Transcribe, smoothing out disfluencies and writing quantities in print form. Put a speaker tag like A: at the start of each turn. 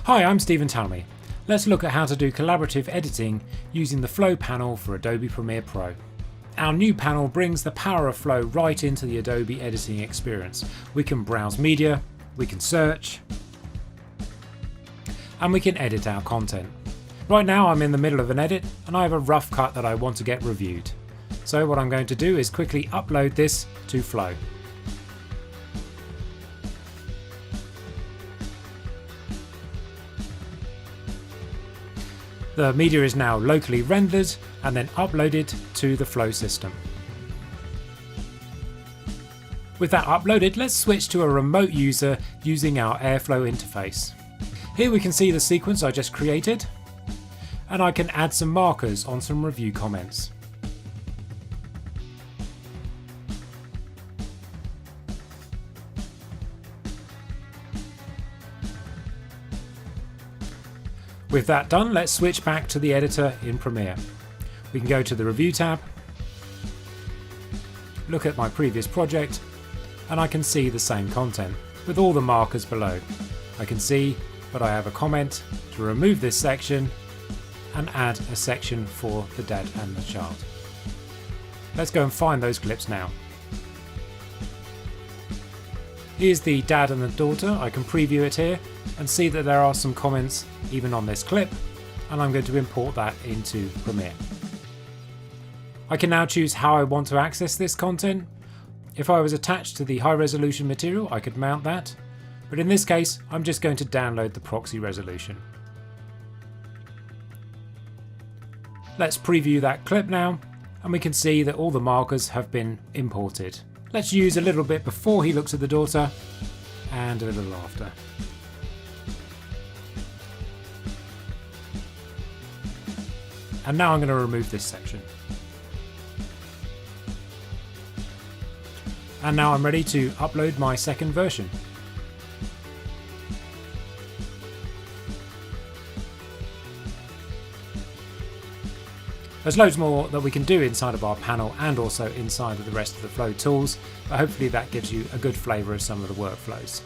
A: Hi, I'm Stephen Talmy. Let's look at how to do collaborative editing using the Flow panel for Adobe Premiere Pro. Our new panel brings the power of Flow right into the Adobe editing experience. We can browse media, we can search, and we can edit our content. Right now I'm in the middle of an edit and I have a rough cut that I want to get reviewed. So what I'm going to do is quickly upload this to Flow. The media is now locally rendered and then uploaded to the Flow system. With that uploaded, let's switch to a remote user using our Airflow interface. Here we can see the sequence I just created, and I can add some markers on some review comments. With that done, let's switch back to the editor in Premiere. We can go to the Review tab, look at my previous project, and I can see the same content with all the markers below. I can see that I have a comment to remove this section and add a section for the dad and the child. Let's go and find those clips now. Here's the dad and the daughter. I can preview it here and see that there are some comments even on this clip, and I'm going to import that into Premiere. I can now choose how I want to access this content. If I was attached to the high resolution material, I could mount that, but in this case I'm just going to download the proxy resolution. Let's preview that clip now, and we can see that all the markers have been imported. Let's use a little bit before he looks at the daughter and a little after. And now I'm going to remove this section. And now I'm ready to upload my second version. There's loads more that we can do inside of our panel and also inside of the rest of the Flow tools, but hopefully that gives you a good flavour of some of the workflows.